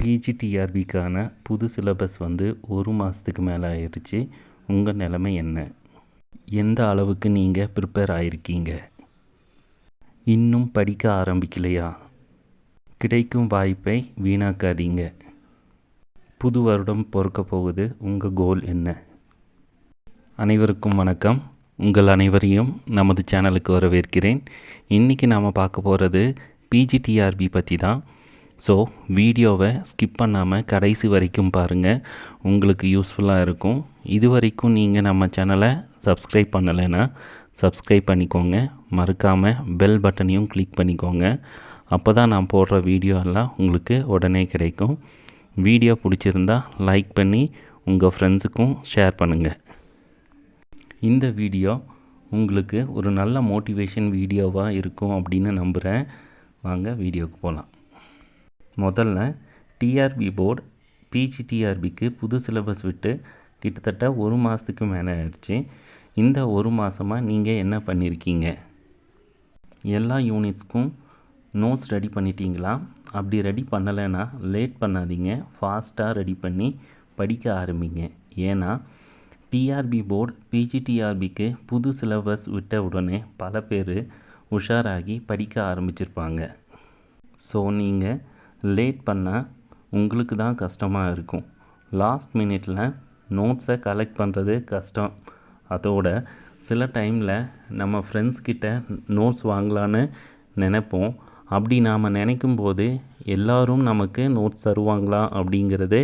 பிஜிடிஆர்பிக்கான புது சிலபஸ் வந்து 1 மாதத்துக்கு மேலே ஆயிடுச்சு. உங்கள் நிலைமை என்ன? எந்த அளவுக்கு நீங்கள் ப்ரிப்பேர் ஆகிருக்கீங்க? இன்னும் படிக்க ஆரம்பிக்கலையா? கிடைக்கும் வாய்ப்பை வீணாக்காதீங்க. புது வருடம் பிறக்க போகுது. உங்கள் கோல் என்ன? அனைவருக்கும் வணக்கம். உங்கள் அனைவரையும் நமது சேனலுக்கு வரவேற்கிறேன். இன்றைக்கி நாம் பார்க்க போகிறது பிஜிடிஆர்பி பற்றி தான். ஸோ வீடியோவை ஸ்கிப் பண்ணாமல் கடைசி வரைக்கும் பாருங்கள், உங்களுக்கு யூஸ்ஃபுல்லாக இருக்கும். இது வரைக்கும் நீங்கள் நம்ம சேனலை சப்ஸ்கிரைப் பண்ணலைன்னா சப்ஸ்கிரைப் பண்ணிக்கோங்க. மறக்காமல் பெல் பட்டனையும் கிளிக் பண்ணிக்கோங்க. அப்போ தான் நான் போடுற வீடியோ எல்லாம் உங்களுக்கு உடனே கிடைக்கும். வீடியோ பிடிச்சிருந்தா லைக் பண்ணி உங்கள் ஃப்ரெண்ட்ஸுக்கும் ஷேர் பண்ணுங்கள். இந்த வீடியோ உங்களுக்கு ஒரு நல்ல மோட்டிவேஷன் வீடியோவாக இருக்கும் அப்படின்னு நம்புகிறேன். வாங்க வீடியோவுக்கு போகலாம். முதல்ல டிஆர்பி போர்டு பிஜிடிஆர்பிக்கு புது சிலபஸ் விட்டு கிட்டத்தட்ட 1 மாதத்துக்கு மேலே ஆயிடுச்சு. இந்த 1 மாதமாக நீங்கள் என்ன பண்ணியிருக்கீங்க? எல்லா யூனிட்ஸ்க்கும் நோட்ஸ் ரெடி பண்ணிட்டீங்களா? அப்படி ரெடி பண்ணலைன்னா லேட் பண்ணாதீங்க, ஃபாஸ்ட்டாக ரெடி பண்ணி படிக்க ஆரம்பிங்க. ஏன்னா டிஆர்பி போர்டு பிஜிடிஆர்பிக்கு புது சிலபஸ் விட்ட உடனே பல பேர் உஷாராகி படிக்க ஆரம்பிச்சிருப்பாங்க. ஸோ நீங்கள் லேட் பண்ணால் உங்களுக்கு தான் கஷ்டமாக இருக்கும். லாஸ்ட் மினிட்டில் நோட்ஸை கலெக்ட் பண்ணுறது கஷ்டம். அதோட சில டைமில் நம்ம ஃப்ரெண்ட்ஸ்கிட்ட நோட்ஸ் வாங்கலான்னு நினைப்போம். அப்படி நாம் நினைக்கும்போது எல்லோரும் நமக்கு நோட்ஸ் தருவாங்களா அப்படிங்கிறது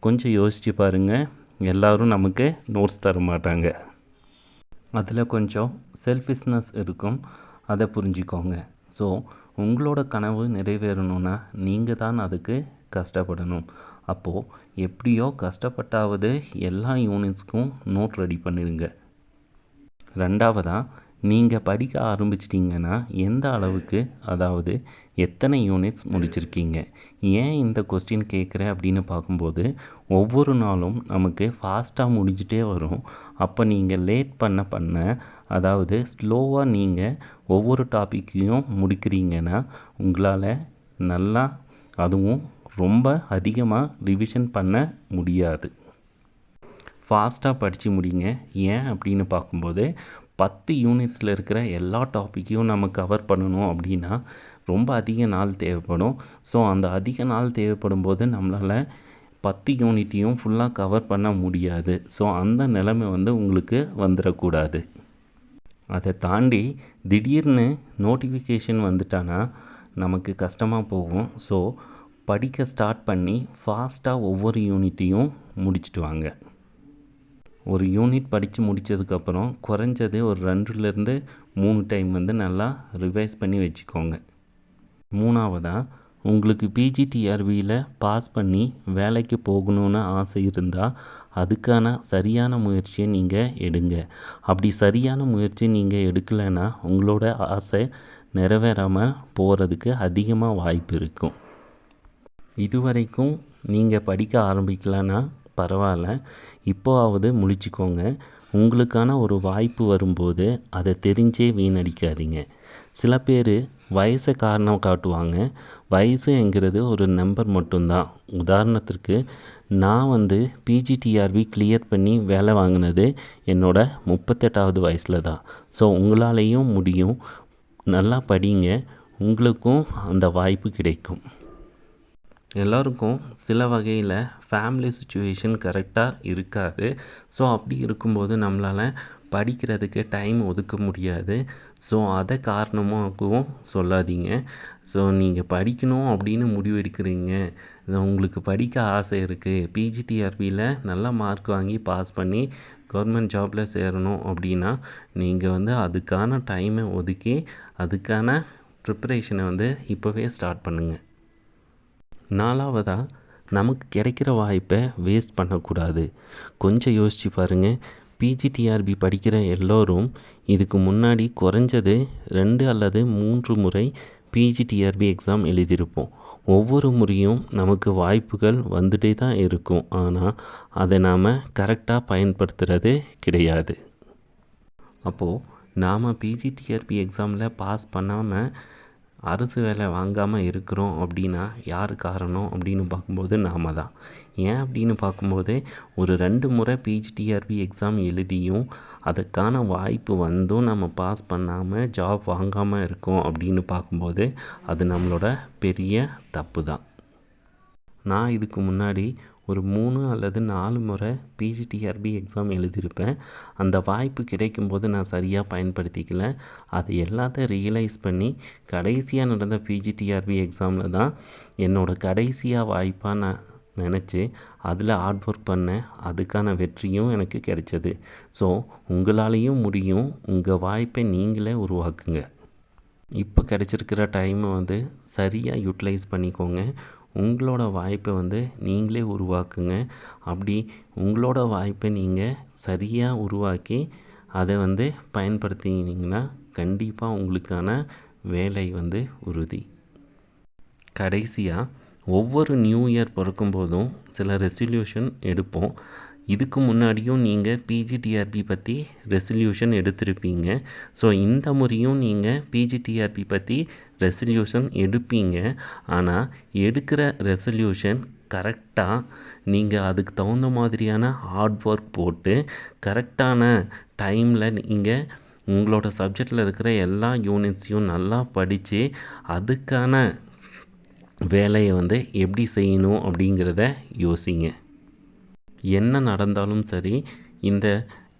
கொஞ்சம் யோசித்து பாருங்கள். எல்லோரும் நமக்கு நோட்ஸ் தர மாட்டாங்க. அதில் கொஞ்சம் செல்ஃபிஷ்னஸ் இருக்கும், அதை புரிஞ்சுக்கோங்க. ஸோ உங்களோட கனவு நிறைவேறணும்னா நீங்கள் தான் அதுக்கு கஷ்டப்படணும். அப்போது எப்படியோ கஷ்டப்பட்டாவது எல்லா யூனிட்ஸ்க்கும் நோட் ரெடி பண்ணிடுங்க. ரெண்டாவதாக நீங்கள் படிக்க ஆரம்பிச்சிட்டிங்கன்னா எந்த அளவுக்கு, அதாவது எத்தனை யூனிட்ஸ் முடிச்சிருக்கீங்க? ஏன் இந்த கொஸ்டின் கேட்குறேன் அப்படின்னு பார்க்கும்போது ஒவ்வொரு நாளும் நமக்கு ஃபாஸ்ட்டாக முடிஞ்சிட்டே வரும். அப்போ நீங்கள் லேட் பண்ண அதாவது ஸ்லோவாக நீங்கள் ஒவ்வொரு டாப்பிக்கையும் முடிக்கிறீங்கன்னா உங்களால் நல்லா, அதுவும் ரொம்ப அதிகமாக ரிவிஷன் பண்ண முடியாது. ஃபாஸ்ட்டாக படித்து முடிங்க. ஏன் அப்படின்னு பார்க்கும்போது 10 யூனிட்ஸில் இருக்கிற எல்லா டாப்பிக்கையும் நம்ம கவர் பண்ணணும் அப்படின்னா ரொம்ப அதிக நாள் தேவைப்படும். ஸோ அந்த அதிக நாள் தேவைப்படும் போது நம்மளால் 10 யூனிட்டையும் ஃபுல்லாக கவர் பண்ண முடியாது. ஸோ அந்த நிலைமை உங்களுக்கு வந்துடக்கூடாது. அதை தாண்டி திடீர்னு நோட்டிஃபிகேஷன் வந்துட்டானா நமக்கு கஷ்டமாக போகும். ஸோ படிக்க ஸ்டார்ட் பண்ணி ஃபாஸ்ட்டாக ஒவ்வொரு யூனிட்டையும் முடிச்சுட்டு வாங்க. ஒரு யூனிட் படித்து முடித்ததுக்கப்புறம் குறைஞ்சது ஒரு 2லேருந்து 3 டைம் நல்லா ரிவைஸ் பண்ணி வச்சுக்கோங்க. மூணாவதாக உங்களுக்கு பிஜிடிஆர்பியில் பாஸ் பண்ணி வேலைக்கு போகணுன்னு ஆசை இருந்தால் அதுக்கான சரியான முயற்சியை நீங்கள் எடுங்க. அப்படி சரியான முயற்சி நீங்கள் எடுக்கலைன்னா உங்களோட ஆசை நிறைவேறாமல் போகிறதுக்கு அதிகமாக வாய்ப்பு இருக்கும். இதுவரைக்கும் நீங்கள் படிக்க ஆரம்பிக்கலன்னா பரவாயில்ல, இப்போவாவது முழிச்சுக்கோங்க. உங்களுக்கான ஒரு வாய்ப்பு வரும்போது அதை தெரிஞ்சே வீணடிக்காதீங்க. சில பேர் வயசை காரணம் காட்டுவாங்க. வயசுங்கிறது ஒரு நம்பர் மட்டும்தான். உதாரணத்திற்கு நான் பிஜிடிஆர்பி கிளியர் பண்ணி வேலை வாங்கினது என்னோட 38வது வயசில் தான். ஸோ உங்களாலேயும் முடியும். நல்லா படிங்க, உங்களுக்கும் அந்த வாய்ப்பு கிடைக்கும். எல்லோருக்கும் சில வகையில் ஃபேமிலி சுச்சுவேஷன் கரெக்டாக இருக்காது. ஸோ அப்படி இருக்கும்போது நம்மளால் படிக்கிறதுக்கு டைம் ஒதுக்க முடியாது. ஸோ அதை காரணமாகவும் சொல்லாதீங்க. ஸோ நீங்கள் படிக்கணும் அப்படின்னு முடிவு எடுக்கிறீங்க, உங்களுக்கு படிக்க ஆசை இருக்குது, பிஜிடிஆர்பியில் நல்ல மார்க் வாங்கி பாஸ் பண்ணி கவர்மெண்ட் ஜாபில் சேரணும் அப்படின்னா நீங்கள் அதுக்கான டைமை ஒதுக்கி அதுக்கான ப்ரிப்பரேஷனை இப்போவே ஸ்டார்ட் பண்ணுங்கள். நாலாவதாக நமக்கு கிடைக்கிற வாய்ப்பை வேஸ்ட் பண்ணக்கூடாது. கொஞ்சம் யோசித்து பாருங்கள். பிஜிடிஆர்பி படிக்கிற எல்லோரும் இதுக்கு முன்னாடி குறைஞ்சது 2 அல்லது 3 முறை பிஜிடிஆர்பி எக்ஸாம் எழுதியிருப்போம். ஒவ்வொரு முறையும் நமக்கு வாய்ப்புகள் வந்துட்டே தான் இருக்கும். ஆனால் அதை நாம் கரெக்டாக பயன்படுத்துகிறது கிடையாது. அப்போது நாம் பிஜிடிஆர்பி எக்ஸாமில் பாஸ் பண்ணாமல் அரசு வேலை வாங்காமல் இருக்கிறோம் அப்படின்னா யார் காரணம் அப்படின்னு பார்க்கும்போது நாம தான். ஏன் அப்படின்னு பார்க்கும்போது ஒரு 2 முறை பிஜிடிஆர்பி எக்ஸாம் எழுதியும் அதுக்கான வாய்ப்பு வந்தும் நம்ம பாஸ் பண்ணாமல் ஜாப் வாங்காமல் இருக்கோம் அப்படின்னு பார்க்கும்போது அது நம்மளோட பெரிய தப்பு தான். நான் இதுக்கு முன்னாடி ஒரு 3 அல்லது 4 முறை பிஜிடிஆர்பி எக்ஸாம் எழுதியிருப்பேன். அந்த வாய்ப்பு கிடைக்கும்போது நான் சரியாக பயன்படுத்திக்கல. அது எல்லாத்தையும் ரியலைஸ் பண்ணி கடைசியாக நடந்த பிஜிடிஆர்பி எக்ஸாமில் தான் என்னோடய கடைசியாக வாய்ப்பாக நான் நினச்சி அதில் ஹார்ட் ஒர்க் பண்ணேன். அதுக்கான வெற்றியும் எனக்கு கிடைச்சது. ஸோ உங்களாலேயும் முடியும். உங்கள் வாய்ப்பை நீங்களே உருவாக்குங்க. இப்போ கிடைச்சிருக்கிற டைமை சரியாக யூட்டிலைஸ் பண்ணிக்கோங்க. உங்களோட வாய்ப்பை நீங்களே உருவாக்குங்க. அப்படி உங்களோட வாய்ப்பை நீங்கள் சரியாக உருவாக்கி அதை பயன்படுத்தினீங்கன்னா கண்டிப்பாக உங்களுக்கான வேலை உறுதி. கடைசியாக ஒவ்வொரு நியூ இயர் பிறக்கும்போதும் சில ரெசல்யூஷன் எடுப்போம். இதுக்கு முன்னாடியும் நீங்கள் பிஜிடிஆர்பி பற்றி ரெசல்யூஷன் எடுத்திருப்பீங்க. ஸோ இந்த முறையும் நீங்கள் பிஜிடிஆர்பி பற்றி ரெசல்யூஷன் எடுப்பீங்க. ஆனால் எடுக்கிற ரெசல்யூஷன் கரெக்டாக நீங்கள் அதுக்கு தகுந்த மாதிரியான ஹார்ட் ஒர்க் போட்டு கரெக்டான டைமில் நீங்கள் உங்களோட சப்ஜெக்டில் இருக்கிற எல்லா யூனிட்ஸையும் நல்லா படித்து அதுக்கான வேலையை எப்படி செய்யணும் அப்படிங்கிறத யோசிங்க. என்ன நடந்தாலும் சரி, இந்த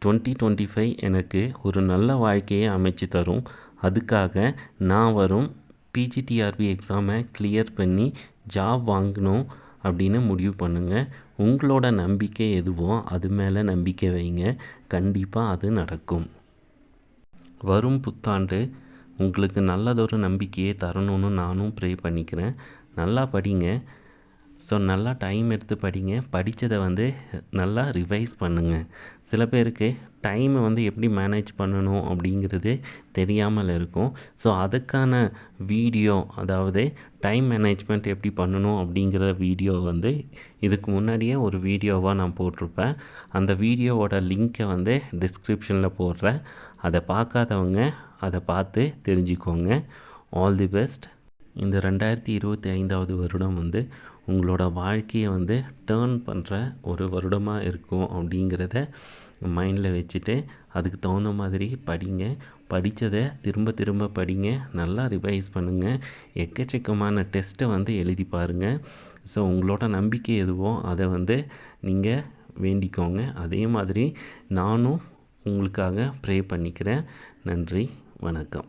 2025 எனக்கு ஒரு நல்ல வாழ்க்கையை அமைச்சு தரும். அதுக்காக நான் வரும் பிஜிடிஆர்பி எக்ஸாமை கிளியர் பண்ணி ஜாப் வாங்கணும் அப்படின்னு முடிவு பண்ணுங்கள். உங்களோட நம்பிக்கை எதுவோ அது மேலே நம்பிக்கை வைங்க. கண்டிப்பாக அது நடக்கும். வரும் புத்தாண்டு உங்களுக்கு நல்லதொரு நம்பிக்கையை தரணும்னு நானும் ப்ரே பண்ணிக்கிறேன். நல்லா படிங்க. ஸோ நல்லா டைம் எடுத்து படிங்க. படித்ததை நல்லா ரிவைஸ் பண்ணுங்கள். சில பேருக்கு டைமை எப்படி மேனேஜ் பண்ணணும் அப்படிங்கிறது தெரியாமல் இருக்கும். ஸோ அதுக்கான வீடியோ, அதாவது டைம் மேனேஜ்மெண்ட் எப்படி பண்ணணும் அப்படிங்கிற வீடியோ இதுக்கு முன்னாடியே ஒரு வீடியோவாக நான் போட்டிருப்பேன். அந்த வீடியோவோட லிங்க்கை டிஸ்கிரிப்ஷனில் போடுறேன். அதை பார்க்காதவங்க அதை பார்த்து தெரிஞ்சுக்கோங்க. All the best. இந்த 2025வது வருடம் உங்களோட வாழ்க்கையை டேர்ன் பண்ணுற ஒரு வருடமாக இருக்கும் அப்படிங்கிறத மைண்டில் வச்சுட்டு அதுக்கு தகுந்த மாதிரி படிங்க. படித்ததை திரும்ப திரும்ப படிங்க. நல்லா ரிவைஸ் பண்ணுங்கள். எக்கச்சக்கமான டெஸ்ட்டை எழுதி பாருங்கள். ஸோ உங்களோட நம்பிக்கை எதுவோ அதை நீங்கள் வேண்டிக்கோங்க. அதே மாதிரி நானும் உங்களுக்காக ப்ரே பண்ணிக்கிறேன். நன்றி, வணக்கம்.